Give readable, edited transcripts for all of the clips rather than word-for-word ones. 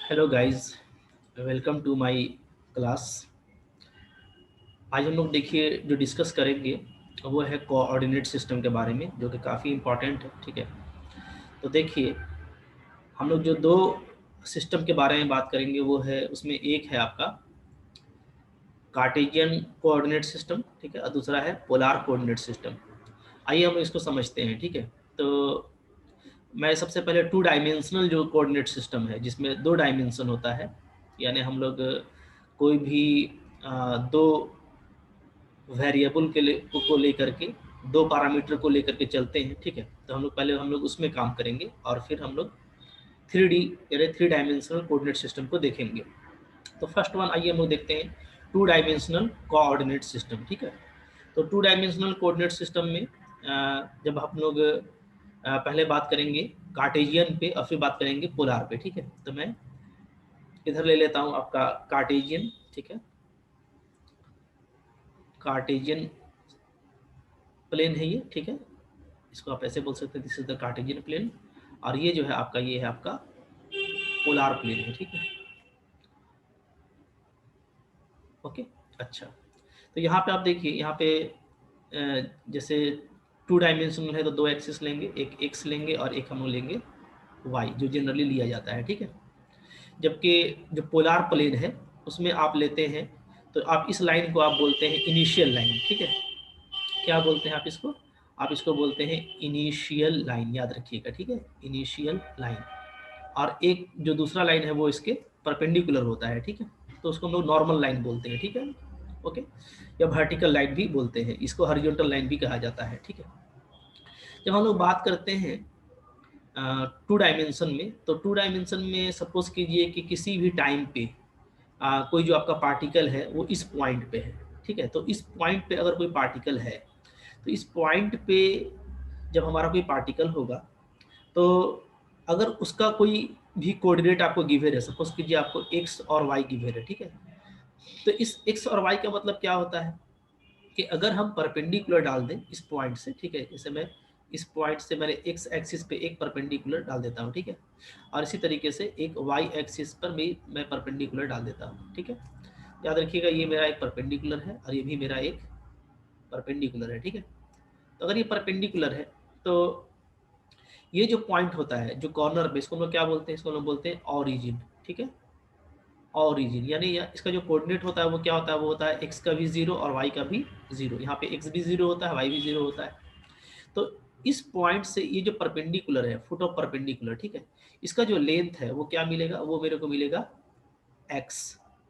Hello guys, welcome to my class. आज हम लोग देखिए जो डिस्कस करेंगे वो है कोऑर्डिनेट सिस्टम के बारे में, जो कि काफ़ी इम्पोर्टेंट है। ठीक है, तो देखिए हम लोग जो दो सिस्टम के बारे में बात करेंगे वो है, उसमें एक है आपका कार्टेशियन कोऑर्डिनेट सिस्टम, ठीक है, और दूसरा है पोलार कोऑर्डिनेट सिस्टम। आइए हम इसको समझते हैं। ठीक है, तो मैं सबसे पहले टू डायमेंशनल जो कोऑर्डिनेट सिस्टम है, जिसमें दो डायमेंशन होता है, यानी हम लोग कोई भी दो वेरिएबल को लेकर के, दो पैरामीटर को लेकर के चलते हैं। ठीक है, तो हम लोग उसमें काम करेंगे और फिर हम लोग 3D यानी थ्री डायमेंशनल कोऑर्डिनेट सिस्टम को देखेंगे। तो फर्स्ट वन आइए हम लोग देखते हैं, टू डायमेंशनल कोऑर्डिनेट सिस्टम। ठीक है, तो टू डायमेंशनल कोऑर्डिनेट सिस्टम में जब हम लोग पहले बात करेंगे कार्टेशियन पे और फिर बात करेंगे पोलार पे। ठीक है, तो मैं इधर ले लेता हूँ आपका कार्टेशियन। ठीक है, कार्टेशियन प्लेन है ये। ठीक है, इसको आप ऐसे बोल सकते हैं, this is the Cartesian plane. और ये जो है आपका, ये है आपका पोलार प्लेन है। ठीक है, ओके। अच्छा, तो यहाँ पे आप देखिए, यहाँ पे जैसे टू डायमेंशनल है तो दो एक्सिस लेंगे, एक एक्स लेंगे और एक हम लोग लेंगे वाई, जो जनरली लिया जाता है। ठीक है, जबकि जो पोलार प्लेन है उसमें आप लेते हैं, तो आप इस लाइन को आप बोलते हैं इनिशियल लाइन। ठीक है, क्या बोलते हैं आप इसको? आप इसको बोलते हैं इनिशियल लाइन, याद रखिएगा। ठीक है, इनिशियल लाइन। और एक जो दूसरा लाइन है वो इसके परपेंडिकुलर होता है। ठीक है, तो उसको हम लोग नॉर्मल लाइन बोलते हैं। ठीक है, ओके, या वर्टिकल लाइन भी बोलते हैं, इसको हॉरिजॉन्टल लाइन भी कहा जाता है। ठीक है, जब हम लोग बात करते हैं टू डायमेंशन में, तो टू डायमेंशन में सपोज कीजिए कि किसी भी टाइम पे कोई जो आपका पार्टिकल है वो इस पॉइंट पे है। ठीक है, तो इस पॉइंट पे अगर कोई पार्टिकल है, तो इस पॉइंट पे जब हमारा कोई पार्टिकल होगा, तो अगर उसका कोई भी कोऑर्डिनेट आपको गिवन है, सपोज कीजिए आपको एक्स और वाई गिवन है। ठीक है, तो इस एक्स और वाई का मतलब क्या होता है कि अगर हम परपेंडिकुलर डाल दें इस पॉइंट से, ठीक है, जैसे मैं इस पॉइंट से मैंने एक्स एक्सिस पे एक परपेंडिकुलर डाल देता हूँ। ठीक है, और इसी तरीके से एक वाई एक्सिस पर भी मैं परपेंडिकुलर डाल देता हूँ। ठीक है, याद रखिएगा ये मेरा एक परपेंडिकुलर है और ये भी मेरा एक परपेंडिकुलर है। ठीक है, तो अगर ये परपेंडिकुलर है, तो ये जो पॉइंट होता है, जो कॉर्नर पे, इसको हम लोग क्या बोलते हैं? इसको हम लोग बोलते हैं ऑरिजिन। ठीक है, ऑरिजिन यानी इसका जो कोऑर्डिनेट होता है वो क्या होता है? वो होता है एक्स का भी जीरो और वाई का भी जीरो। यहाँ पे एक्स भी जीरो होता है, वाई भी जीरो होता है। तो इस पॉइंट से ये जो परपेंडिकुलर है, फुट ऑफ परपेंडिकुलर, ठीक है, इसका जो लेंथ है वो क्या मिलेगा? वो मेरे को मिलेगा एक्स।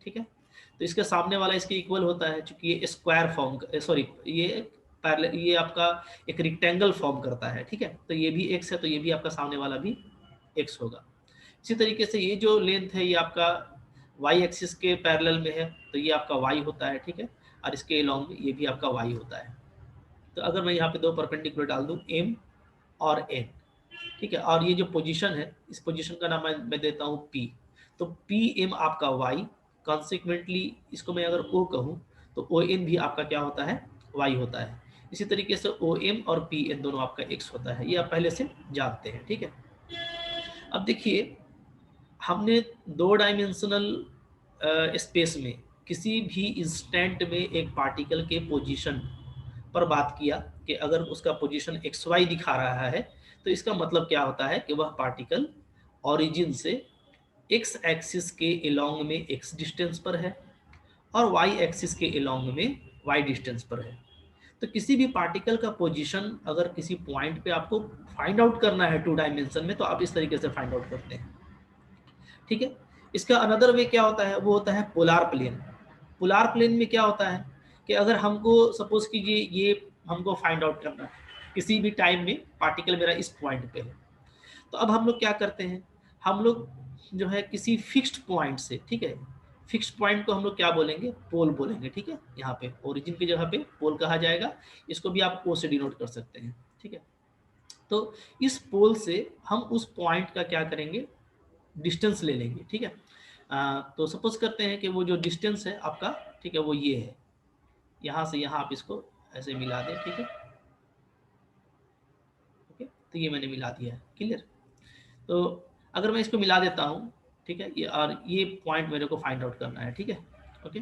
ठीक है, तो इसके सामने वाला इसके इक्वल होता है, चूंकि ये स्क्वायर फॉर्म, सॉरी, ये पैरेलल, ये आपका एक रिक्टेंगल फॉर्म करता है। ठीक है, तो ये भी एक्स है, तो ये भी आपका सामने वाला भी एक्स होगा। इसी तरीके से ये जो लेंथ है ये आपका वाई एक्सिस के पैरेलल में है, तो ये आपका वाई होता है। ठीक है, और इसके अलॉन्ग में ये भी आपका वाई होता है। तो अगर मैं यहाँ पे दो परपेंडिकुलर डाल दूँ, एम और एन, ठीक है, और ये जो पोजीशन है, इस पोजीशन का नाम मैं देता हूँ पी। तो पी एम आपका वाई, कॉन्सिक्वेंटली इसको मैं अगर ओ कहूँ, तो ओ एन भी आपका क्या होता है? वाई होता है। इसी तरीके से ओ एम और पी एन दोनों आपका एक्स होता है, ये आप पहले से जानते हैं। ठीक है, अब देखिए, हमने दो डायमेंशनल स्पेस में किसी भी इंस्टेंट में एक पार्टिकल के पोजीशन पर बात किया कि अगर उसका पोजीशन एक्स वाई दिखा रहा है, तो इसका मतलब क्या होता है कि वह पार्टिकल ओरिजिन से एक्स एक्सिस के अलोंग में एक्स डिस्टेंस पर है और वाई एक्सिस के अलोंग में वाई डिस्टेंस पर है। तो किसी भी पार्टिकल का पोजीशन अगर किसी पॉइंट पे आपको फाइंड आउट करना है टू डायमेंशन में, तो आप इस तरीके से फाइंड आउट करते हैं। ठीक है, इसका अनदर वे क्या होता है? वो होता है पोलार प्लेन। पोलार प्लेन में क्या होता है कि अगर हमको सपोज कीजिए ये हमको फाइंड आउट करना है, किसी भी टाइम में पार्टिकल मेरा इस पॉइंट पे है, तो अब हम लोग क्या करते हैं? हम लोग जो है किसी फिक्स्ड पॉइंट से, ठीक है, फिक्स्ड पॉइंट को हम लोग क्या बोलेंगे? पोल बोलेंगे। ठीक है, यहाँ पे ओरिजिन की जगह पे पोल कहा जाएगा, इसको भी आप ओ से डिनोट कर सकते हैं। ठीक है, तो इस पोल से हम उस पॉइंट का क्या करेंगे? डिस्टेंस ले लेंगे। ठीक है, तो सपोज करते हैं कि वो जो डिस्टेंस है आपका, ठीक है, वो ये है, यहाँ से यहाँ आप इसको ऐसे मिला दें। ठीक है, ओके, तो ये मैंने मिला दिया है, क्लियर। तो अगर मैं इसको मिला देता हूँ, ठीक है, ये और ये पॉइंट मेरे को फाइंड आउट करना है, ठीक है। ओके,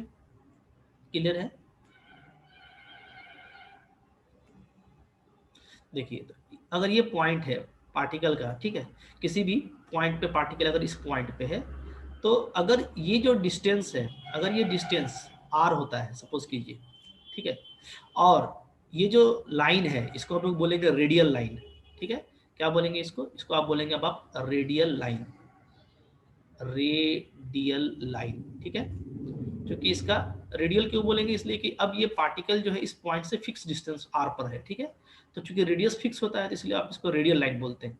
क्लियर है। देखिए तो अगर ये पॉइंट है पार्टिकल का, ठीक है, किसी भी पॉइंट पे पार्टिकल अगर इस पॉइंट पे है, तो अगर ये जो डिस्टेंस है, अगर ये डिस्टेंस r होता है सपोज कीजिए, ठीक है, और ये जो लाइन है इसको हम लोग बोलेंगे रेडियल लाइन, ठीक है। क्या बोलेंगे इसको, इसको आप बोलेंगे अब आप रेडियल लाइन, रेडियल लाइन, ठीक है। क्योंकि इसका रेडियल क्यों बोलेंगे, इसलिए कि अब ये पार्टिकल जो है इस पॉइंट से फिक्स डिस्टेंस r पर है, ठीक है। तो चूंकि रेडियस फिक्स होता है तो इसलिए आप इसको रेडियल लाइन बोलते हैं।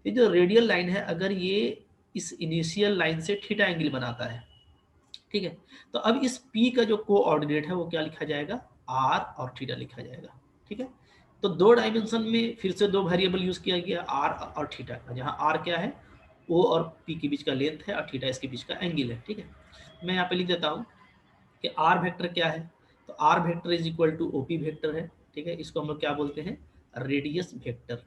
ये जो रेडियल लाइन है, अगर ये इस इनिशियल लाइन से थीटा एंगल बनाता है, ठीक है, तो अब इस p का जो कोऑर्डिनेट है वो क्या लिखा जाएगा, r और थीटा लिखा जाएगा, ठीक है। तो दो डायमेंशन में फिर से दो वेरिएबल यूज किया गया, r और थीटा का, जहाँ r क्या है, o और p के बीच का लेंथ है और थीटा इसके बीच का एंगल है, ठीक है। मैं यहाँ पे लिख देता हूँ कि आर वेक्टर क्या है, तो R vector is equal to OP vector है, ठीक है। इसको हम लोग क्या बोलते हैं, रेडियस वेक्टर,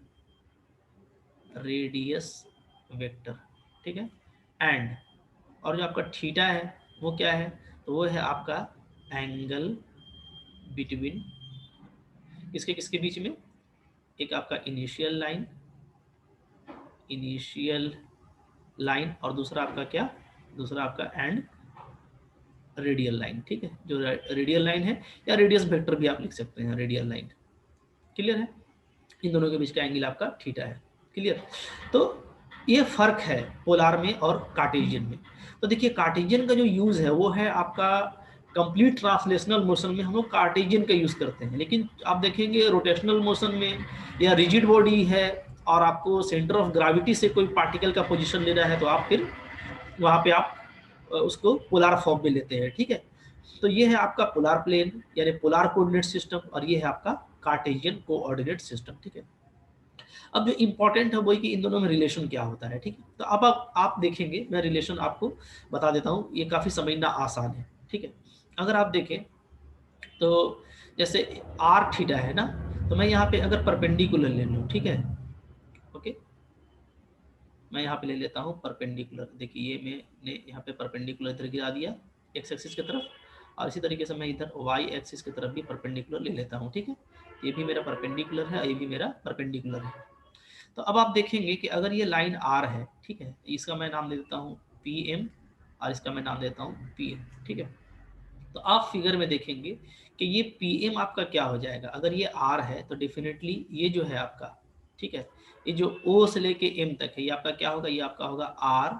रेडियस वेक्टर, ठीक है। एंड और जो आपका थीटा है वो क्या है, तो वो है आपका एंगल बिटवीन किसके किसके बीच में, एक आपका इनिशियल लाइन, इनिशियल लाइन, और दूसरा आपका क्या, दूसरा आपका एंड रेडियल लाइन, ठीक है। जो रेडियल लाइन है या रेडियस वेक्टर भी आप लिख सकते हैं, रेडियल लाइन, क्लियर है। इन दोनों के बीच का एंगल आपका थीटा है, क्लियर। तो ये फर्क है पोलार में और कार्टेशियन में। तो देखिए कार्टेशियन का जो यूज है वो है आपका कंप्लीट ट्रांसलेशनल मोशन में हम लोग कार्टेशियन का यूज करते हैं, लेकिन आप देखेंगे रोटेशनल मोशन में या रिजिड बॉडी है और आपको सेंटर ऑफ ग्रेविटी से कोई पार्टिकल का पोजीशन लेना है, तो आप फिर वहाँ पे आप उसको पोलार फॉर्म में लेते हैं, ठीक है। तो ये है आपका पोलार प्लेन यानी पोलार कोऑर्डिनेट सिस्टम, और ये है आपका कार्टेशियन कोऑर्डिनेट सिस्टम, ठीक है। अब जो इंपॉर्टेंट है वही कि इन दोनों में रिलेशन क्या होता है, ठीक है। तो अब आप देखेंगे, मैं रिलेशन आपको बता देता हूँ, ये काफ़ी समझना आसान है, ठीक है। अगर आप देखें तो जैसे आर थीटा है ना, तो मैं यहाँ पे अगर परपेंडिकुलर ले लूँ, ठीक है, ओके, मैं यहाँ पे ले लेता हूँ परपेंडिकुलर। देखिए ये मैंने यहाँ पे परपेंडिकुलर इधर गिरा दिया एक्स एक्सिस की तरफ, और इसी तरीके से मैं इधर वाई एक्सिस की तरफ भी परपेंडिकुलर ले लेता हूँ, ठीक है। ये भी मेरा परपेंडिकुलर है, ये भी मेरा परपेंडिकुलर है। तो अब आप देखेंगे कि अगर ये लाइन आर है, ठीक है, इसका मैं नाम दे देता हूँ पी एम और इसका मैं नाम देता हूँ पी एम, ठीक है। तो आप फिगर में देखेंगे कि ये पी एम आपका क्या हो जाएगा, अगर ये आर है तो डेफिनेटली ये जो है आपका, ठीक है, ये जो ओ से लेके एम तक है ये आपका क्या होगा, ये आपका होगा आर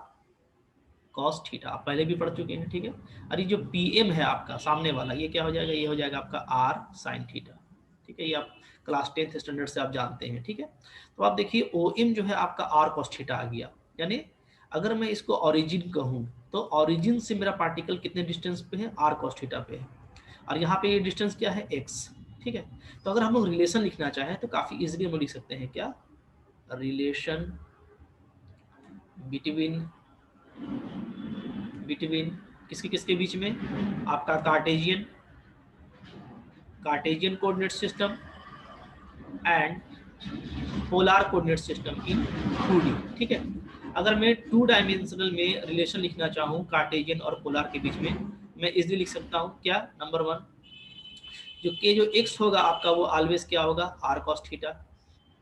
कॉस थीटा, आप पहले भी पढ़ चुके हैं, ठीक है। और ये जो पी एम है आपका सामने वाला, ये क्या हो जाएगा, ये हो जाएगा आपका आर साइन थीटा, ठीक है। ये आप क्लास 10th स्टैंडर्ड से आप जानते हैं, ठीक है। तो आप देखिए ओ एम जो है आपका आर कॉस थीटा आ गया, यानी अगर मैं इसको ऑरिजिन कहूँ तो ऑरिजिन से मेरा पार्टिकल कितने डिस्टेंस पे है, आर कॉस थीटा पे है, और यहाँ पे ये डिस्टेंस क्या है, एक्स, ठीक है। तो अगर हम लोग रिलेशन लिखना चाहें तो काफ़ी इजीली हम लोग लिख सकते हैं, क्या, रिलेशन बिटवीन बिटवीन किसके किसके बीच में, आपका Cartesian, Cartesian coordinate system and polar coordinate system in 2D, ठीक है। अगर मैं 2 डायमेंशनल में रिलेशन लिखना चाहूँ कार्टेशियन और पोलार के बीच में, मैं इजीली लिख सकता हूँ, क्या, नंबर 1 जो के जो x होगा आपका वो ऑलवेज क्या होगा, आर कॉस थीटा,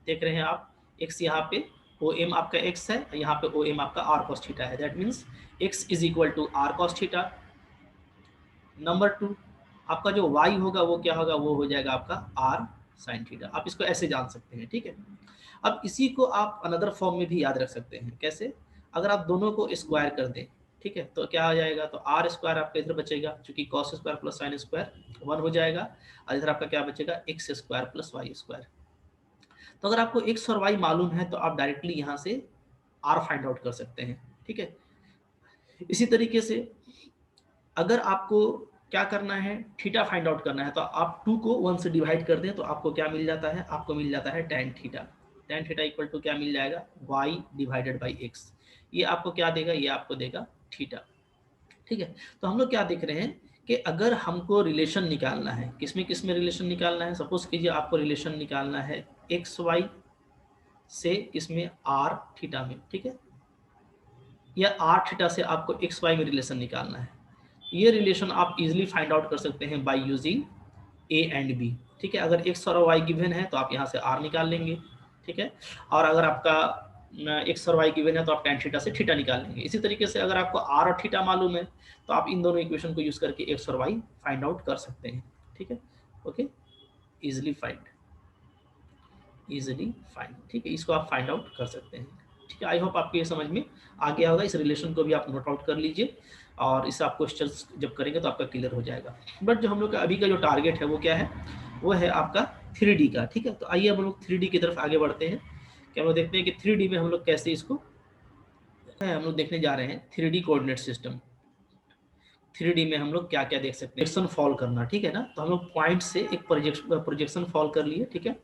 देख रहे हैं आप, x यहाँ पे ओ एम आपका x है, यहाँ पे ओ एम आपका आर कॉस थीटा है, that means x is equal to R cos theta. Number 2 आपका जो y होगा वो क्या होगा, वो हो जाएगा आपका r साइन थीटा, आप इसको ऐसे जान सकते हैं, ठीक है। अब इसी को आप अनदर फॉर्म में भी याद रख सकते हैं, कैसे, अगर आप दोनों को स्क्वायर कर दें, ठीक है, तो क्या हो जाएगा, तो आर स्क्वायर आपका इधर बचेगा, चूंकि cos square plus sine square 1 हो जाएगा, और इधर आपका क्या बचेगा, X square plus Y square. तो अगर आपको एक्स और वाई मालूम है तो आप डायरेक्टली यहाँ से आर फाइंड आउट कर सकते हैं, ठीक है। इसी तरीके से अगर आपको क्या करना है, थीटा फाइंड आउट करना है, तो आप 2 को 1 से डिवाइड कर दें तो आपको क्या मिल जाता है, आपको मिल जाता है tan theta. tan theta equal to क्या मिल जाएगा, y डिवाइडेड बाई एक्स। ये आपको क्या देगा, ये आपको देगा थीटा, ठीक है। तो हम लोग क्या देख रहे हैं कि अगर हमको रिलेशन निकालना है, किसमें किसमें रिलेशन निकालना है, सपोज कीजिए आपको रिलेशन निकालना है एक्स वाई से किसमें, आर थीटा में, ठीक है। या आर थीटा से आपको एक्स वाई में रिलेशन निकालना है। ये रिलेशन आप इजीली फाइंड आउट कर सकते हैं by using A and B. ठीक है, अगर एक्स और वाई गिवन है तो आप यहाँ से आर निकाल लेंगे। ठीक है, और अगर आपका एक्स और वाई गिवन है तो आप tan थीटा से थीटा निकाल लेंगे। इसी तरीके से अगर आपको आर और थीटा मालूम है तो आप इन दोनों इक्वेशन को यूज करके एक्स और वाई फाइंड आउट कर सकते हैं। ठीक है, ओके, इजिली फाइंड, ठीक है, इसको आप फाइंड आउट कर सकते हैं। ठीक है, आई होप आपको ये समझ में आ गया होगा। इस रिलेशन को भी आप नोट आउट कर लीजिए और इससे आप क्वेश्चंस जब करेंगे तो आपका क्लियर हो जाएगा। बट जो हम लोग का अभी का जो टारगेट है वो क्या है, वो है आपका 3D का। ठीक है, तो आइए हम लोग 3D की तरफ आगे बढ़ते हैं कि हम लोग देखते हैं कि 3D में हम लोग कैसे इसको हम लोग देखने जा रहे हैं। 3D कोऑर्डिनेट सिस्टम, 3D में हम लोग क्या क्या देख सकते हैं। प्रोजेक्शन फॉल करना, ठीक है ना, तो हम लोग पॉइंट से एक प्रोजेक्शन फॉल कर लिए। ठीक है,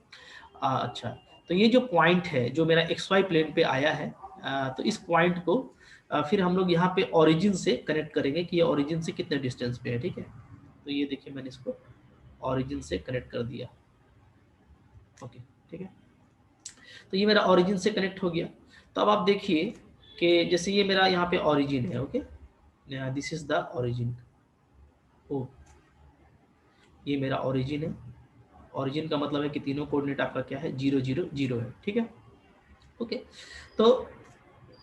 अच्छा, तो ये जो पॉइंट है जो मेरा एक्स वाई प्लेन पे आया है, तो इस पॉइंट को फिर हम लोग यहाँ पे ओरिजिन से कनेक्ट करेंगे कि ये ओरिजिन से कितने डिस्टेंस पे है। ठीक है, तो ये देखिए मैंने इसको ओरिजिन से कनेक्ट कर दिया। ओके, ठीक है, तो ये मेरा ओरिजिन से कनेक्ट हो गया। तो अब आप देखिए कि जैसे ये मेरा यहाँ पे ओरिजिन है। Okay, this is the origin. O, ये मेरा ओरिजिन है। ओरिजिन का मतलब है कि तीनों कोऑर्डिनेट आपका क्या है, 0 0 0 है। ठीक है, ओके, तो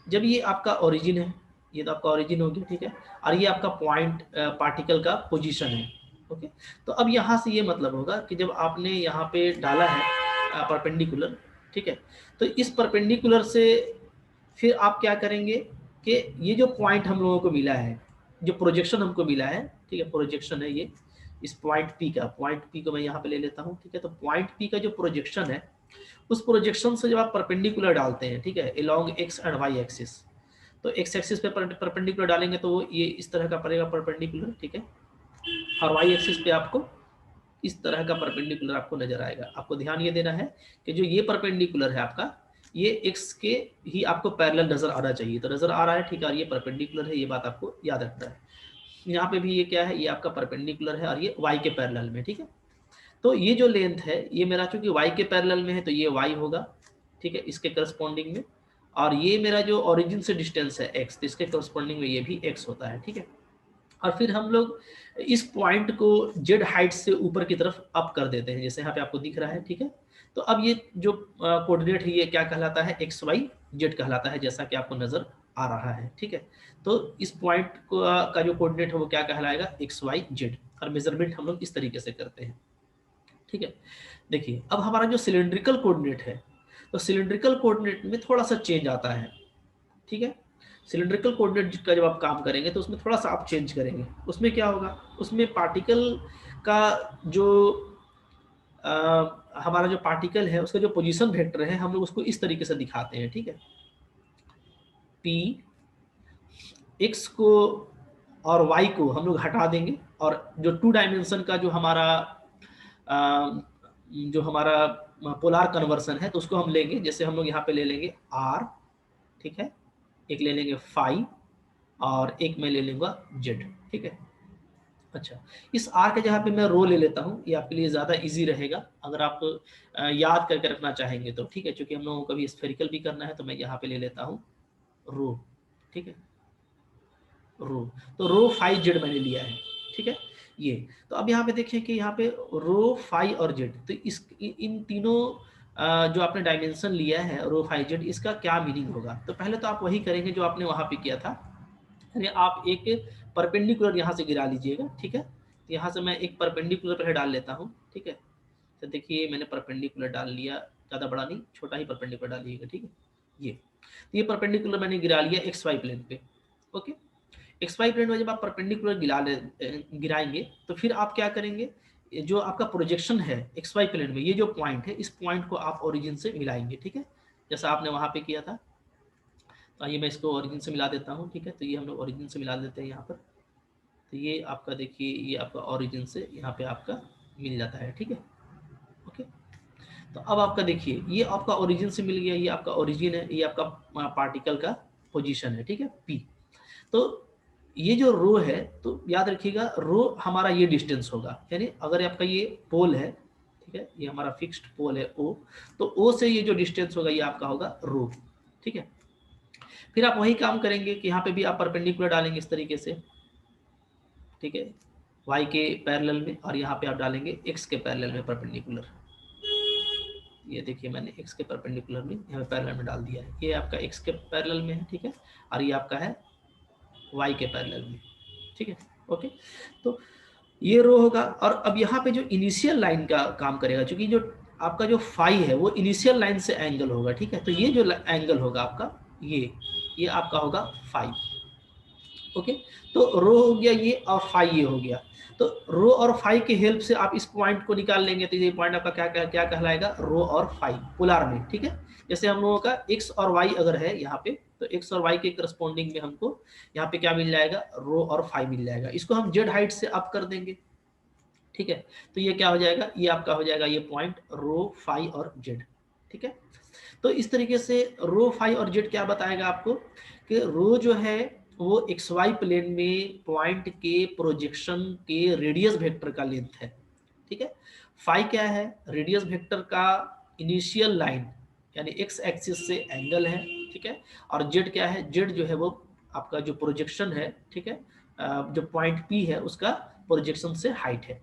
जब ये आपका ओरिजिन है, ये तो आपका ओरिजिन हो गया। ठीक है, और ये आपका पॉइंट पार्टिकल का पोजीशन है। ओके, तो अब यहाँ से ये मतलब होगा कि जब आपने यहाँ पे डाला है परपेंडिकुलर, ठीक है, तो इस परपेंडिकुलर से फिर आप क्या करेंगे कि ये जो पॉइंट हम लोगों को मिला है, जो प्रोजेक्शन हमको मिला है, ठीक है, प्रोजेक्शन है ये इस पॉइंट पी का। पॉइंट पी को मैं यहाँ पे ले लेता हूँ। ठीक है, तो पॉइंट पी का जो प्रोजेक्शन है, उस प्रोजेक्शन से जब आप परपेंडिकुलर डालते हैं, ठीक है, along X and Y axis, तो एक्स एक्सिस पे परपेंडिकुलर डालेंगे तो ये इस तरह का पड़ेगा परपेंडिकुलर। ठीक है, और वाई एक्सिस पे आपको इस तरह का परपेंडिकुलर आपको नजर आएगा। आपको ध्यान ये देना है कि जो ये परपेंडिकुलर है आपका, ये एक्स के ही आपको पैरेलल नजर आना चाहिए। तो नजर आ रहा है, ठीक है, और ये परपेंडिकुलर है, ये बात आपको याद रखना है। यहाँ पे भी ये क्या है, ये आपका परपेंडिकुलर है और ये वाई के पैरेलल में। ठीक है, तो ये जो लेंथ है ये मेरा चूंकि वाई के पैरेलल में है तो ये वाई होगा। ठीक है, इसके करस्पॉन्डिंग में, और ये मेरा जो ओरिजिन से डिस्टेंस है एक्स, तो इसके करस्पॉन्डिंग में ये भी एक्स होता है। ठीक है, और फिर हम लोग इस पॉइंट को जेड हाइट से ऊपर की तरफ अप कर देते हैं, जैसे यहाँ पे आपको दिख रहा है। ठीक है, तो अब ये जो कोऑर्डिनेट है ये क्या कहलाता है, एक्स वाई जेड कहलाता है, जैसा कि आपको नजर आ रहा है। ठीक है, तो इस पॉइंट को का जो कोऑर्डिनेट है वो क्या कहलाएगा, एक्स वाई जेड, और मेजरमेंट हम लोग इस तरीके से करते हैं। ठीक है, देखिए अब हमारा जो सिलिंड्रिकल कोऑर्डिनेट है, तो सिलिंड्रिकल कोऑर्डिनेट में थोड़ा सा चेंज आता है। ठीक है, सिलिंड्रिकल कोऑर्डिनेट का जब आप काम करेंगे तो उसमें थोड़ा सा आप चेंज करेंगे। उसमें क्या होगा, उसमें पार्टिकल का जो हमारा जो पार्टिकल है उसका जो पोजीशन वेक्टर है हम लोग उसको इस तरीके से दिखाते हैं। ठीक है, पी एक्स को और वाई को हम लोग हटा देंगे, और जो 2 डायमेंशन का जो हमारा पोलार कन्वर्सन है तो उसको हम लेंगे। जैसे हम लोग यहाँ पे ले लेंगे आर, ठीक है, एक ले लेंगे फाई, और एक मैं ले लूंगा जेड। ठीक है, अच्छा, इस आर के जगह पे मैं रो ले लेता हूँ, ये आपके लिए ज़्यादा इजी रहेगा अगर आप याद करके रखना चाहेंगे तो। ठीक है, क्योंकि हम लोगों को कभी स्फेरिकल भी करना है तो मैं यहाँ पे ले लेता हूँ रो। ठीक है, रो, तो रो फाई जेड मैंने लिया है। ठीक है, ये तो अब यहाँ पे देखिए कि यहाँ पे रो फाई और जेड, तो इन तीनों जो आपने डायमेंशन लिया है रो फाई जेड, इसका क्या मीनिंग होगा। तो पहले तो आप वही करेंगे जो आपने वहाँ पे किया था, यानी आप एक परपेंडिकुलर यहाँ से गिरा लीजिएगा। ठीक है, तो यहाँ से मैं एक परपेंडिकुलर पहले डाल लेता हूँ। ठीक है, तो देखिए मैंने परपेंडिकुलर डाल लिया, ज़्यादा बड़ा नहीं, छोटा ही परपेंडिकुलर डालिएगा। ठीक है, ये परपेंडिकुलर मैंने गिरा लिया एक्स वाई प्लेन पे। ओके, एक्स वाई प्लेन में जब आप परपेंडिकुलर गिराएंगे तो फिर आप क्या करेंगे, जो आपका प्रोजेक्शन है एक्स वाई प्लेन में, ये जो पॉइंट है इस पॉइंट को आप ओरिजिन से मिलाएंगे। ठीक है, जैसा आपने वहाँ पे किया था। तो आइए मैं इसको ओरिजिन से मिला देता हूँ। ठीक है, तो ये हम लोग ओरिजिन से मिला देते हैं यहाँ पर। तो ये आपका देखिए, ये आपका ओरिजिन से यहाँ पे आपका मिल जाता है। ठीक है, ओके, तो अब आपका देखिए ये आपका ओरिजिन से मिल गया, ये आपका ओरिजिन है, ये आपका पार्टिकल का पोजीशन है। ठीक है, पी, तो ये जो रो है, तो याद रखिएगा रो हमारा ये डिस्टेंस होगा, यानी अगर आपका ये पोल है, ठीक है, ये हमारा फिक्स्ड पोल है ओ, तो ओ से ये जो डिस्टेंस होगा ये आपका होगा रो। ठीक है, फिर आप वही काम करेंगे कि यहाँ पे भी आप परपेंडिकुलर डालेंगे इस तरीके से, ठीक है, y के पैरेलल में, और यहाँ पे आप डालेंगे x के पैरेलल में परपेंडिकुलर। ये देखिए मैंने x के परपेंडिकुलर में यहाँ पे पैरेलल में डाल दिया है, ये आपका x के पैरेलल में है, ठीक है, और ये आपका है y के पैरेलल में, ठीक है। ओके, तो ये रो होगा। और अब यहाँ पे जो इनिशियल लाइन का काम करेगा, क्योंकि जो आपका जो फाई है वो इनिशियल लाइन से एंगल होगा, ठीक है, तो ये जो एंगल होगा आपका, ये आपका होगा फाई। ओके, तो रो हो गया ये, और फाई ये हो गया। तो रो और फाई के हेल्प से आप इस पॉइंट को निकाल लेंगे, तो ये पॉइंट आपका क्या कहलाएगा, रो और फाई पोलर में, ठीक है। जैसे हम लोगों का x और y अगर है यहाँ पे, तो x और y के करस्पॉन्डिंग में हमको यहाँ पे क्या मिल जाएगा, रो और फाई मिल जाएगा। इसको हम z हाइट से अप कर देंगे, ठीक है, तो ये क्या हो जाएगा, ये आपका हो जाएगा ये पॉइंट रो फाई और z, ठीक है। तो इस तरीके से रो फाई और z क्या बताएगा आपको, कि रो जो है वो एक्स वाई प्लेन में पॉइंट के प्रोजेक्शन के रेडियस वेक्टर का लेंथ है, ठीक है। फाई क्या है, रेडियस वेक्टर का इनिशियल लाइन यानी एक्स एक्सिस से एंगल है, ठीक है। और जेड क्या है, जेड जो है वो आपका जो प्रोजेक्शन है, ठीक है, जो पॉइंट पी है उसका प्रोजेक्शन से हाइट है।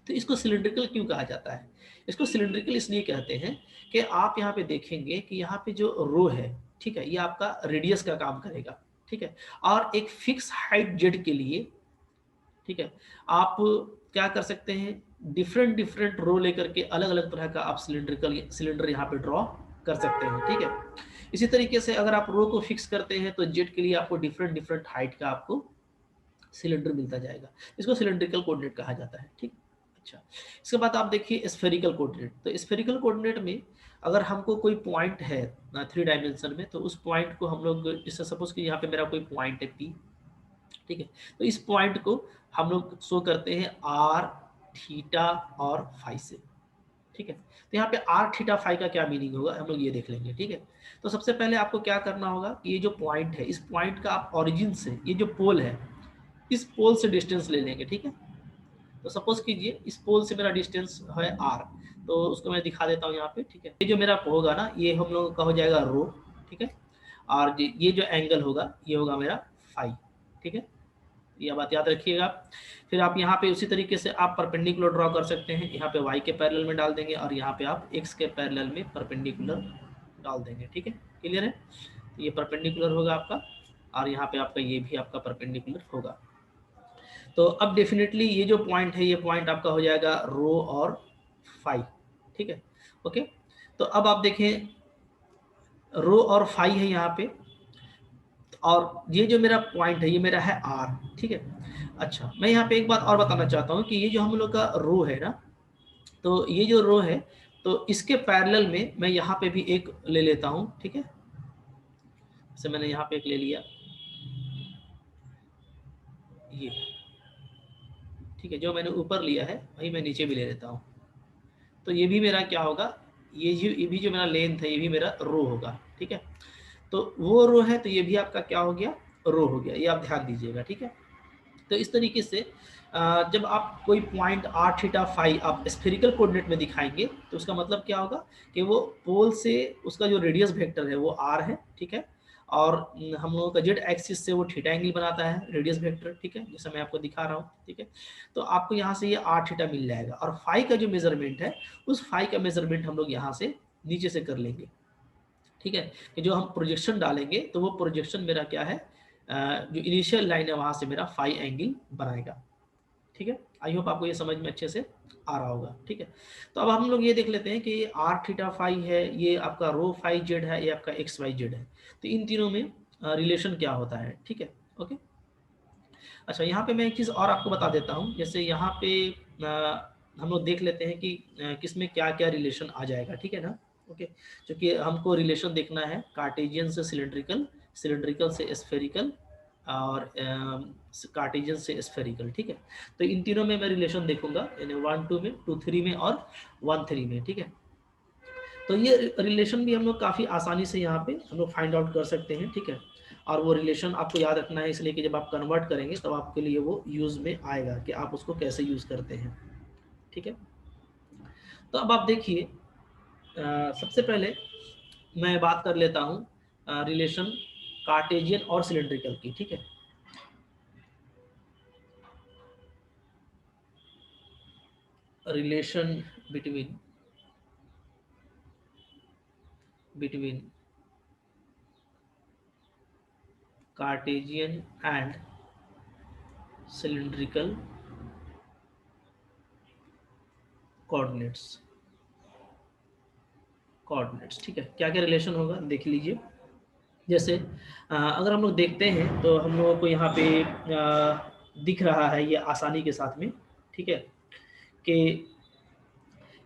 तो इसको सिलिंड्रिकल क्यों कहा जाता है, इसको सिलिंड्रिकल इसलिए कहते हैं कि आप यहाँ पे देखेंगे कि यहाँ पे जो रो है, ठीक है, ये आपका रेडियस का काम करेगा, ठीक है, और एक फिक्स हाइट जेड के लिए, ठीक है, आप क्या कर सकते हैं, डिफरेंट डिफरेंट रो लेकर के अलग अलग तरह का आप सिलेंडर यहाँ पे ड्रॉ कर सकते हैं, ठीक है। इसी तरीके से अगर आप रो को फिक्स करते हैं तो जेड के लिए आपको डिफरेंट डिफरेंट हाइट का आपको सिलेंडर मिलता जाएगा, इसको सिलेंड्रिकल कोऑर्डिनेट कहा जाता है, ठीक। अच्छा, इसके बाद आप देखिए स्फेरिकल कोऑर्डिनेट। तो स्फेरिकल कोऑर्डिनेट में अगर हमको कोई पॉइंट है 3 डायमेंशन में, तो उस पॉइंट को हम लोग, जैसे सपोज कि यहाँ पे मेरा कोई पॉइंट है पी, ठीक है, तो इस पॉइंट को हम लोग शो करते हैं आर, थीटा और फाई से, ठीक है। तो यहाँ पे आर थीटा फाई का क्या मीनिंग होगा हम लोग ये देख लेंगे, ठीक है। तो सबसे पहले आपको क्या करना होगा कि ये जो पॉइंट है, इस पॉइंट का आप ओरिजिन से, ये जो पोल है, इस पोल से डिस्टेंस ले लेंगे, ठीक है। तो सपोज कीजिए इस पोल से मेरा डिस्टेंस है आर, तो उसको मैं दिखा देता हूँ यहाँ पे, ठीक है। ये जो मेरा होगा ना, ये हम लोगों का हो जाएगा रो, ठीक है, और ये जो एंगल होगा ये होगा मेरा फाई, ठीक है, ये बात याद रखिएगा। फिर आप यहाँ पे उसी तरीके से आप परपेंडिकुलर ड्रॉ कर सकते हैं, यहाँ पे y के पैरेलल में डाल देंगे और यहाँ पे आप x के पैरेलल में परपेंडिकुलर डाल देंगे, ठीक है, क्लियर है। तो ये परपेंडिकुलर होगा आपका, और यहाँ पे आपका ये भी आपका परपेंडिकुलर होगा। तो अब डेफिनेटली ये जो पॉइंट है, ये पॉइंट आपका हो जाएगा रो और फाई, ठीक है। ओके, तो अब आप देखें रो और फाई है यहाँ पे, और ये जो मेरा पॉइंट है ये मेरा है आर, ठीक है। अच्छा, मैं यहाँ पे एक बात और बताना चाहता हूँ कि ये जो हम लोग का रो है ना, तो ये जो रो है, तो इसके पैरेलल में मैं यहाँ पे भी एक ले लेता हूँ, ठीक है। जैसे मैंने यहाँ पे एक ले लिया, ये, ठीक है, जो मैंने ऊपर लिया है वही मैं नीचे भी ले लेता हूँ। तो ये भी मेरा क्या होगा, ये भी जो मेरा लेंथ है ये भी मेरा रो होगा, ठीक है। तो वो रो है, तो ये भी आपका क्या हो गया, रो हो गया, ये आप ध्यान दीजिएगा, ठीक है। तो इस तरीके से जब आप कोई पॉइंट आर थीटा फाई आप स्फेरिकल कोऑर्डिनेट में दिखाएंगे, तो उसका मतलब क्या होगा कि वो पोल से उसका जो रेडियस वेक्टर है वो आर है, ठीक है, और हम लोगों का जेड एक्सिस से वो थीटा एंगल बनाता है रेडियस वेक्टर, ठीक है, जैसा मैं आपको दिखा रहा हूँ, ठीक है। तो आपको यहाँ से ये आर थीटा मिल जाएगा, और फाई का जो मेजरमेंट है, उस फाई का मेजरमेंट हम लोग यहाँ से नीचे से कर लेंगे, ठीक है, कि जो हम प्रोजेक्शन डालेंगे तो वो प्रोजेक्शन मेरा क्या है, जो इनिशियल लाइन है वहां से मेरा फाई एंगल बनाएगा, ठीक है। आई होप आपको ये समझ में अच्छे से आ रहा होगा, ठीक है। तो अब हम लोग ये देख लेते हैं कि ये आर थीटा फाई है, ये आपका रो फाई जेड है, ये आपका एक्स वाई जेड है, तो इन तीनों में रिलेशन क्या होता है, ठीक है। ओके, अच्छा, यहाँ पे मैं एक चीज़ और आपको बता देता हूँ, जैसे यहाँ पे हम लोग देख लेते हैं कि किसमें क्या क्या रिलेशन आ जाएगा, ठीक है ना। ओके, क्योंकि हमको रिलेशन देखना है कार्टेजियन से सिलेंड्रिकल, सिलेंड्रिकल से स्फेरिकल, और कार्टेजियन से स्फेरिकल, ठीक है। तो इन तीनों में मैं रिलेशन देखूंगा, यानी 1 2 में, 2 3 में और 1 3 में, ठीक है। तो ये रिलेशन भी हम लोग काफ़ी आसानी से यहाँ पे हम लोग फाइंड आउट कर सकते हैं, ठीक है। और वो रिलेशन आपको याद रखना है, इसलिए कि जब आप कन्वर्ट करेंगे तब आपके लिए वो यूज़ में आएगा कि आप उसको कैसे यूज़ करते हैं, ठीक है। तो अब आप देखिए, सबसे पहले मैं बात कर लेता हूँ रिलेशन कार्टेशियन और सिलेंड्रिकल की, ठीक है। Relation between Cartesian and cylindrical coordinates, ठीक है। क्या क्या रिलेशन होगा देख लीजिए। जैसे अगर हम लोग देखते हैं तो हम लोगों को यहाँ पे दिख रहा है ये आसानी के साथ में, ठीक है, कि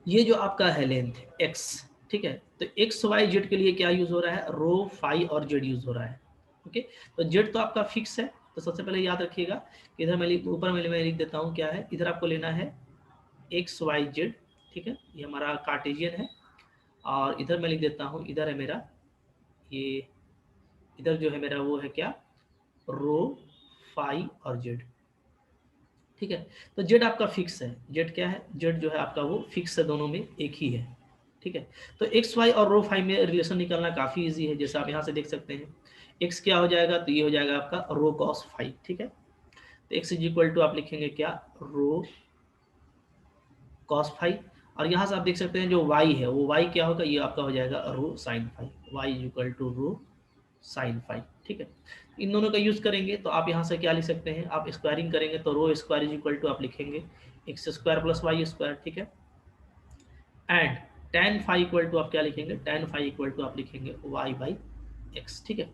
ये जो आपका है लेंथ x, ठीक है, तो एक्स वाई जेड के लिए क्या यूज हो रहा है, रो फाई और जेड यूज हो रहा है। ओके, तो जेड तो आपका फिक्स है, तो सबसे पहले याद रखिएगा कि इधर मैं ऊपर में मैं लिख देता हूँ क्या है, इधर आपको लेना है एक्स वाई जेड, ठीक है, ये हमारा कार्टेशियन है। और इधर मैं लिख देता हूँ, इधर है मेरा ये, इधर जो है मेरा वो है क्या, रो फाई और जेड, ठीक है। तो जेड आपका फिक्स है, जेड क्या है, जेड जो है आपका वो फिक्स है, दोनों में एक ही है, ठीक है। तो एक्स वाई और रो फाई में रिलेशन निकालना काफ़ी इजी है, जैसे आप यहाँ से देख सकते हैं एक्स क्या हो जाएगा, तो ये हो जाएगा आपका रो कॉस फाई, ठीक है। तो एक्स इज इक्वल टू आप लिखेंगे क्या, रो कॉस फाई, और यहाँ से आप देख सकते हैं जो y है वो y क्या होगा, ये आपका हो जाएगा rho sine phi, y is equal to rho sine phi, ठीक है। इन दोनों का यूज करेंगे तो आप यहाँ से क्या लिख सकते हैं, आप स्क्वायरिंग करेंगे तो rho square is equal to आप लिखेंगे X square plus Y square, ठीक है। And tan phi equal to आप क्या लिखेंगे, tan फाई इक्वल टू आप लिखेंगे y बाई एक्स, ठीक है।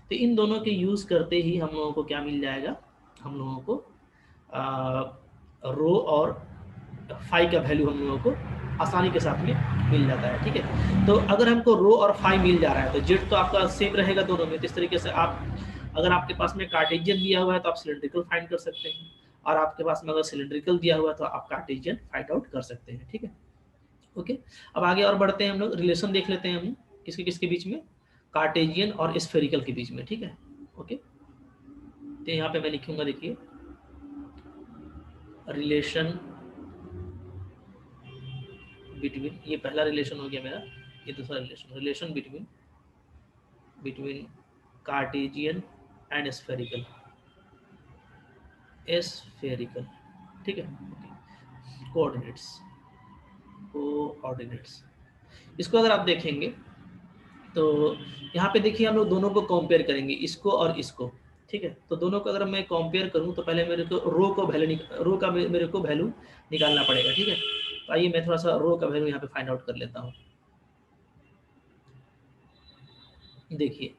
तो इन दोनों के यूज करते ही हम लोगों को क्या मिल जाएगा, हम लोगों को रो और फाई का वैल्यू हम लोगों को आसानी के साथ में मिल जाता है, ठीक है। तो अगर हमको रो और फाई मिल जा रहा है तो जेड तो आपका सेम रहेगा दोनों में, तो इस तरीके से आप, अगर आपके पास में कार्टेशियन दिया हुआ है तो आप सिलेंड्रिकल फाइंड कर सकते हैं, और आपके पास में अगर सिलेंड्रिकल दिया हुआ है तो आप कार्टेशियन फाइंड आउट कर सकते हैं, ठीक है। ओके, अब आगे और बढ़ते हैं, हम लोग रिलेशन देख लेते हैं हम किसके किसके बीच में, कार्टेशियन और स्फेरिकल के बीच में, ठीक है। ओके, तो यहाँ पे मैं लिखूंगा, देखिए रिलेशन बिटवीन, ये पहला रिलेशन हो गया मेरा, ये दूसरा relation between Cartesian and spherical, ठीक है, कोऑर्डिनेट्स। इसको अगर आप देखेंगे तो यहाँ पे देखिए हम लोग दोनों को कंपेयर करेंगे, इसको और इसको, ठीक है। तो दोनों को अगर मैं कंपेयर करूँ तो पहले मेरे को रो का मेरे को वैल्यू निकालना पड़ेगा, ठीक है। तो आइए मैं थोड़ा सा रो का वैल्यू यहाँ पे फाइंड आउट कर लेता हूँ। देखिए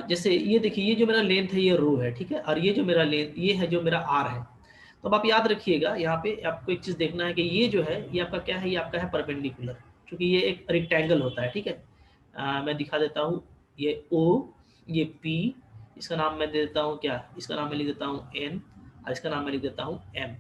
जैसे ये देखिए, ये जो मेरा लेंथ है ये रो है, ठीक है, और ये जो मेरा लेंथ ये है जो मेरा आर है। तो अब आप याद रखिएगा, यहाँ पे आपको एक चीज देखना है कि ये जो है ये आपका क्या है, ये आपका है परपेंडिकुलर, क्योंकि ये एक रेक्टेंगल होता है, ठीक है। मैं दिखा देता हूँ, ये ओ, ये पी, इसका नाम मैं दे देता हूँ क्या, इसका नाम मैं लिख देता हूँ एन, और इसका नाम मैं लिख देता हूँ एम,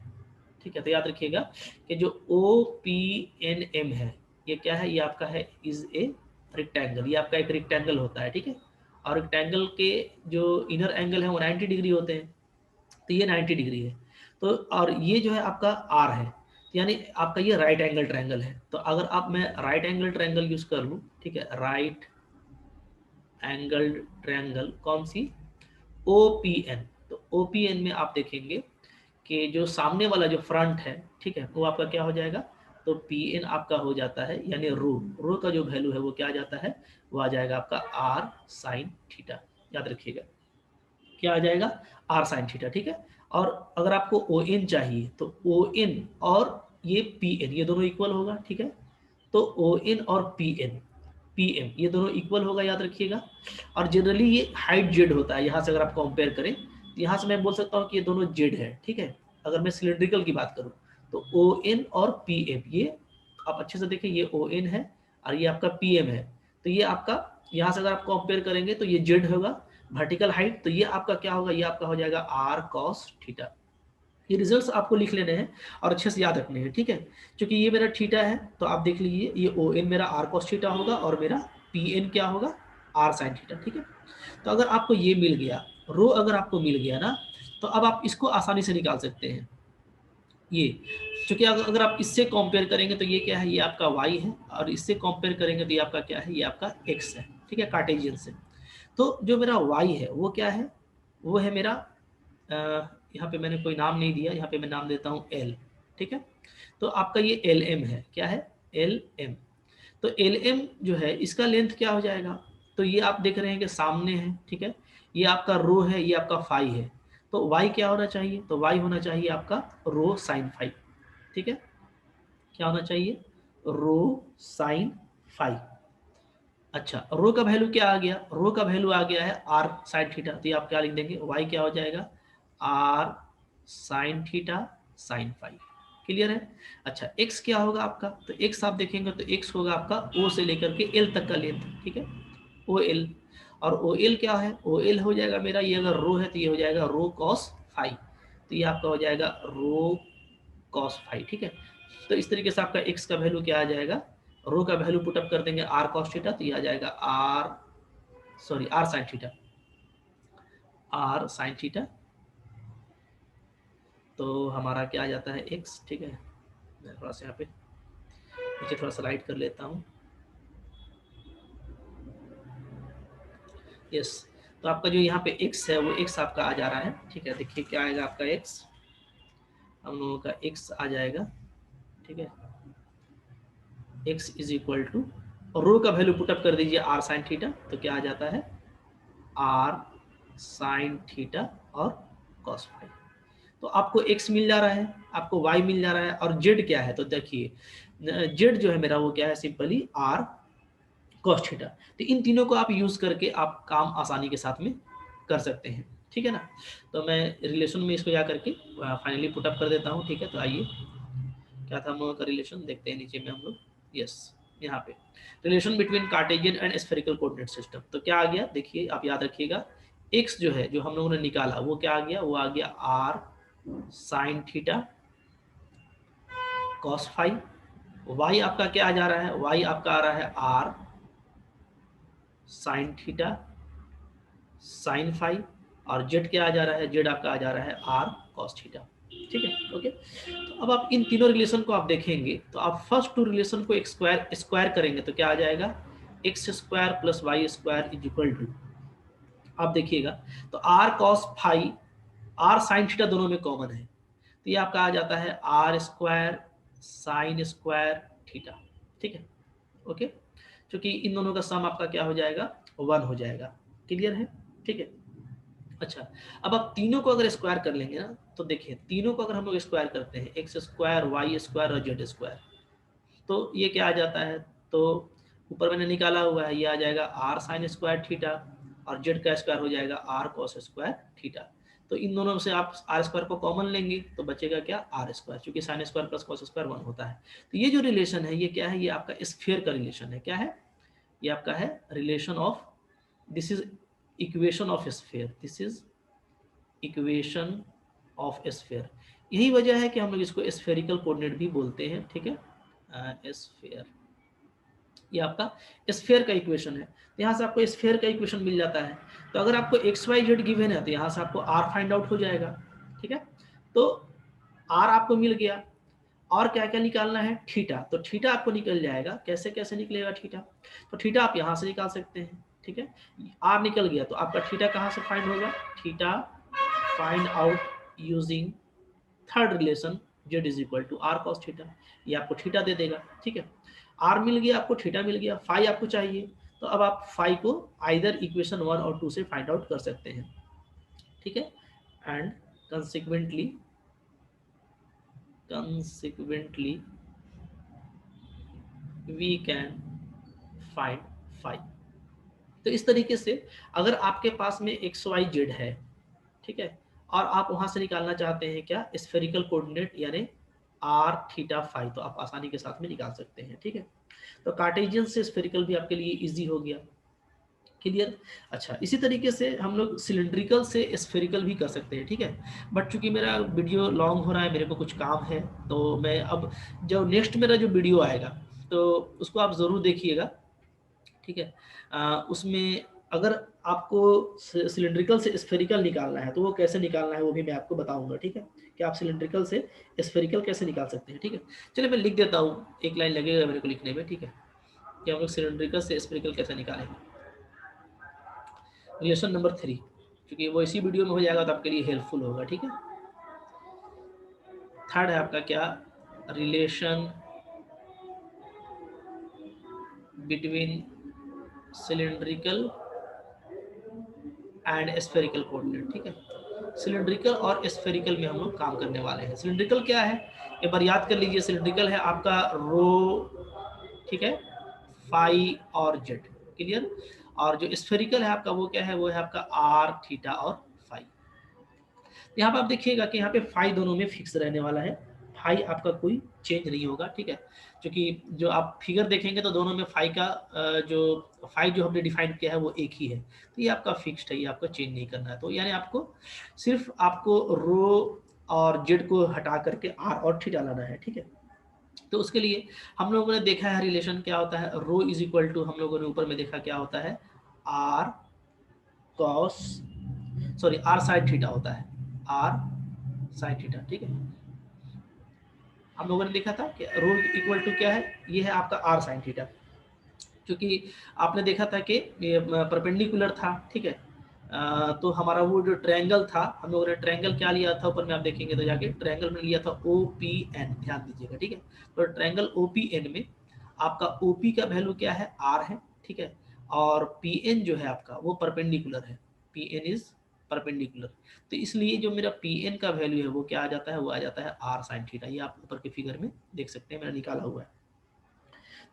ठीक है। तो याद रखिएगा कि जो ओ पी एन एम है, ये क्या है, ये आपका है इज ए रेक्टेंगल, ये आपका एक रेक्टेंगल होता है, ठीक है। और रेक्टेंगल के जो इनर एंगल है वो 90 डिग्री होते हैं, तो ये 90 डिग्री है। तो और ये जो है आपका आर है, यानी आपका ये राइट एंगल ट्रायंगल है। तो अगर आप मैं राइट एंगल ट्रायंगल यूज कर लूँ, ठीक है, राइट एंगल ट्रायंगल कौन सी, ओ पी एन, तो ओ पी एन में आप देखेंगे कि जो सामने वाला जो फ्रंट है, ठीक है, वो आपका क्या हो जाएगा, तो पी एन आपका हो जाता है, यानी रो का जो वैल्यू है वो क्या आ जाता है, वो आ जाएगा आपका आर साइन थीटा, याद रखिएगा क्या आ जाएगा, आर साइन थीटा, ठीक है। और अगर आपको ओ एन चाहिए तो ओ एन और ये पी एन ये दोनों इक्वल होगा, ठीक है। तो ओ एन और पी एम ये दोनों इक्वल होगा, याद रखिएगा। और जनरली ये हाइट जेड होता है, यहाँ से अगर आप कंपेयर करें तो यहाँ से मैं बोल सकता हूँ कि ये दोनों जेड है, ठीक है। अगर मैं सिलेंड्रिकल की बात करूँ तो ओ एन और पी एम, ये आप अच्छे से देखिए, ये ओ एन है और ये आपका पी एम है, तो ये आपका यहाँ से अगर आप कंपेयर करेंगे तो ये जेड होगा वर्टिकल हाइट, तो ये आपका क्या होगा, ये आपका हो जाएगा आर कॉस थीटा। ये रिजल्ट्स आपको लिख लेने हैं और अच्छे से याद रखने हैं, ठीक है। क्योंकि ये मेरा थीटा है तो आप देख लीजिए, ये ओ एन मेरा आर कॉस थीटा होगा और मेरा पी एन क्या होगा, आर साइन थीटा, ठीक है। तो अगर आपको ये मिल गया, रो अगर आपको मिल गया ना, तो अब आप इसको आसानी से निकाल सकते हैं। ये क्योंकि अगर आप इससे कंपेयर करेंगे तो ये क्या है, ये आपका y है, और इससे कंपेयर करेंगे तो ये आपका क्या है, ये आपका x है, ठीक है, कार्टेशियन से। तो जो मेरा y है वो क्या है, वो है मेरा यहाँ पे मैंने कोई नाम नहीं दिया, यहाँ पे मैं नाम देता हूँ l, ठीक है। तो आपका ये lm है, क्या है, lm। तो lm जो है इसका लेंथ क्या हो जाएगा, तो ये आप देख रहे हैं कि सामने है, ठीक है, ये आपका रो है, ये आपका फाई है, तो y क्या होना चाहिए, तो y होना चाहिए आपका रो साइन फाई, ठीक है, क्या होना चाहिए, रो साइन फाई। अच्छा, रो का वैल्यू क्या आ गया, रो का वैल्यू आ गया है आर साइन थीटा, तो ये आप क्या लिख देंगे, y क्या हो जाएगा, R sine theta sine phi, clear है। अच्छा, x क्या होगा आपका, तो x आप देखेंगे तो x होगा आपका o से लेकर के l तक का लेंथ, ठीक है, ओ एल। और ओ एल क्या है, ओ एल हो जाएगा मेरा, ये अगर रो है तो ये हो जाएगा रो कॉस फाई, तो ये आपका हो जाएगा रो कॉस फाई, ठीक है। तो इस तरीके से आपका x का वैल्यू क्या आ जाएगा, रो का वैल्यू पुटअप कर देंगे आर कॉस थीटा, तो ये आ जाएगा R sine theta, R sine theta. तो हमारा क्या आ जाता है x, ठीक है। मैं थोड़ा सा यहाँ पे नीचे थोड़ा स्लाइड कर लेता हूँ, यस। तो आपका जो यहाँ पे x है वो x आपका आ जा रहा है, ठीक है। देखिए क्या आएगा आपका x, हम लोगों का x आ जाएगा, ठीक है, x इज इक्वल टू, और रो का वैल्यू पुटअप कर दीजिए आर साइन थीटा, तो क्या आ जाता है आर साइन थीटा और कॉस फाई। तो आपको x मिल जा रहा है, आपको y मिल जा रहा है, और z क्या है, तो देखिए z जो है मेरा वो क्या है, सिंपली आर कॉस थीटा। तो इन तीनों को आप यूज करके आप काम आसानी के साथ में कर सकते हैं, ठीक है ना। तो मैं रिलेशन में इसको जा करके फाइनली पुटअप कर देता हूँ, ठीक है। तो आइए, क्या था हम लोगों का रिलेशन, देखते हैं नीचे में हम लोग, यस, यहाँ पे relation between Cartesian and spherical coordinate system. तो क्या आ गया, देखिए आप याद रखिएगा, x जो है जो हम लोगों ने निकाला वो क्या आ गया, वो आ गया R sine theta cos phi. y आपका क्या आ जा रहा है, y आपका आ रहा है R sine theta sine phi, और z क्या आ जा रहा है, z आपका आ जा रहा है आर कॉस थीटा, ठीक है, ओके। तो अब आप इन तीनों रिलेशन को आप देखेंगे, तो आप फर्स्ट टू रिलेशन को एक स्क्वायर करेंगे तो क्या आ जाएगा, X square plus Y square is equal to, आप देखिएगा, तो R cos phi R sine theta दोनों में कॉमन है, तो ये आपका आ जाता है R square sine square theta, ठीक है, ओके। क्योंकि इन दोनों का सम आपका क्या हो जाएगा, 1 हो जाएगा, क्लियर है, ठीक है। अच्छा, अब आप तीनों को अगर स्क्वायर कर लेंगे ना, तो देखिए तीनों को अगर हम लोग स्क्वायर करते हैं, एक्स स्क्वायर वाई स्क्वायर और जेड स्क्वायर, तो ये क्या आ जाता है, तो ऊपर मैंने निकाला हुआ है, ये आ जाएगा आर साइन स्क्वायर थीटा, और जेड का स्क्वायर हो जाएगा आर कॉस स्क्वायर थीटा। तो इन दोनों से आप आर स्क्वायर को कॉमन लेंगे तो बचेगा क्या, आर स्क्वायर, क्योंकि sine square plus cos square 1 होता है। तो ये जो रिलेशन है ये क्या है, ये आपका स्फीयर का रिलेशन है, क्या है, ये आपका है relation of, this is equation of sphere, this is equation of sphere. यही वजह है कि हम लोग इसको स्फेरिकल कोऑर्डिनेट भी बोलते हैं, ठीक है, स्फीयर, ये आपका स्फीयर का इक्वेशन है। तो यहाँ से आपको स्फीयर का इक्वेशन मिल जाता है। तो अगर आपको एक्स वाई जेड गिवन है तो यहाँ से आपको आर फाइंड आउट हो जाएगा, ठीक है। तो आर आपको मिल गया, और क्या क्या निकालना है, थीटा, तो थीटा आपको निकल जाएगा, कैसे कैसे निकलेगा थीटा, तो थीटा आप यहाँ से निकाल सकते हैं, ठीक है। आर निकल गया तो आपका थीटा कहाँ से फाइंड होगा, theta find out using third relation Z is equal to R cos theta, ये आपको थीटा दे देगा, ठीक है। आर मिल गया आपको, थीटा मिल गया, फाई आपको चाहिए, तो अब आप फाई को आइदर इक्वेशन 1 और 2 से फाइंड आउट कर सकते हैं, ठीक है। And consequently we can find phi. तो इस तरीके से अगर आपके पास में एक्स वाई जेड है, ठीक है, और आप वहां से निकालना चाहते हैं क्या, स्फेरिकल कोऑर्डिनेट यानी आर थीटा फाई, तो आप आसानी के साथ में निकाल सकते हैं, ठीक है। तो कार्टेशियन से स्फेरिकल भी आपके लिए इजी हो गया, क्लियर। अच्छा, इसी तरीके से हम लोग सिलिंड्रिकल से स्फेरिकल भी कर सकते हैं, ठीक है। बट चूंकि मेरा वीडियो लॉन्ग हो रहा है, मेरे को कुछ काम है, तो मैं अब जो नेक्स्ट मेरा जो वीडियो आएगा तो उसको आप ज़रूर देखिएगा, ठीक है। उसमें अगर आपको सिलिंड्रिकल से स्फेरिकल निकालना है तो वो कैसे निकालना है वो भी मैं आपको बताऊंगा, ठीक है, कि आप सिलिंड्रिकल से स्फेरिकल कैसे निकाल सकते हैं, ठीक है। चलिए मैं लिख देता हूँ, एक लाइन लगेगा मेरे को लिखने में, ठीक है, कि हम लोग सिलिंड्रिकल से स्फेरिकल कैसे निकालेंगे। रिलेशन नंबर 3, क्योंकि वो इसी वीडियो में हो जाएगा तो आपके लिए हेल्पफुल होगा, ठीक है। थर्ड है आपका क्या, relation between cylindrical and spherical coordinate, ठीक है। सिलिंड्रिकल और स्फेरिकल में हम लोग काम करने वाले हैं। सिलिंड्रिकल क्या है, एक बार याद कर लीजिए, सिलिंड्रिकल है आपका रो, ठीक है, फाई और जेड, क्लियर। और जो स्फेरिकल है आपका वो क्या है, वो है आपका आर, थीटा और फाई। यहाँ पे आप देखिएगा कि यहाँ पे फाई दोनों में फिक्स रहने वाला है, फाई आपका कोई चेंज नहीं होगा, ठीक है। क्योंकि जो आप फिगर देखेंगे तो दोनों में फाई का जो फाई जो हमने डिफाइन किया है वो एक ही है, तो ये आपका फिक्स्ड है, ये आपको चेंज नहीं करना है। तो यानी आपको सिर्फ आपको रो और जेड को हटा करके आर और थीटा लाना है, ठीक है। तो उसके लिए हम लोगों ने देखा है रिलेशन क्या होता है, रो इज इक्वल टू, हम लोगों ने ऊपर में देखा क्या होता है, R cos, sorry R sine theta होता है, आर साइन थीटा, ठीक है। हम लोगों ने देखा था कि रो इक्वल टू क्या है, ये है आपका आर साइन थीटा, क्योंकि आपने देखा था कि ये परपेंडिकुलर था, ठीक है। तो हमारा वो जो ट्रायंगल था, हम लोगों ने ट्रायंगल क्या लिया था, ऊपर में आप देखेंगे तो जाके ट्रायंगल में लिया था ओ पी एन, ध्यान दीजिएगा, ठीक है। तो ट्रायंगल ओ पी एन में आपका ओ पी का वैल्यू क्या है, आर है, ठीक है। और पी एन जो है आपका वो परपेंडिकुलर है, पी एन इज परपेंडिकुलर। तो इसलिए जो मेरा पी एन का वैल्यू है वो क्या आ जाता है, वो आ जाता है आर साइन थीटा। ये आप ऊपर के फिगर में देख सकते हैं, मैंने निकाला हुआ है।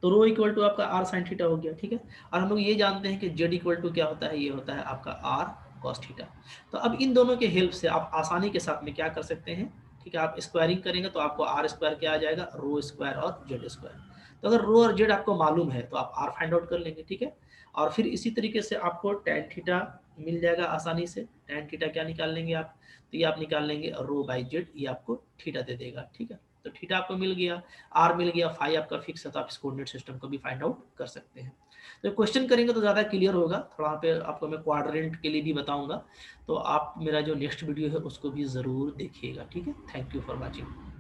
तो रो इक्वल टू आपका आर साइन थीटा हो गया, ठीक है। और हम लोग ये जानते हैं कि जेड इक्वल टू क्या होता है, ये होता है आपका आर कॉस थीटा। तो अब इन दोनों के हेल्प से आप आसानी के साथ में क्या कर सकते हैं, ठीक है, आप स्क्वायरिंग करेंगे तो आपको आर स्क्वायर क्या आ जाएगा, रो स्क्वायर और जेड स्क्वायर। तो अगर रो और जेड आपको मालूम है तो आप आर फाइंड आउट कर लेंगे, ठीक है। और फिर इसी तरीके से आपको टैन थीटा मिल जाएगा आसानी से। टैन थीटा क्या निकाल लेंगे आप, तो ये आप निकाल लेंगे रो बाई जेड, ये आपको थीटा दे देगा, ठीक है। तो थीटा आपको मिल गया, आर मिल गया, फाई आपका फिक्स है, तो आप इस कोऑर्डिनेट सिस्टम को भी फाइंड आउट कर सकते हैं। तो क्वेश्चन करेंगे तो ज़्यादा क्लियर होगा, थोड़ा पे आपको मैं क्वाड्रेंट के लिए भी बताऊंगा। तो आप मेरा जो नेक्स्ट वीडियो है उसको भी ज़रूर देखिएगा, ठीक है। Thank you for watching.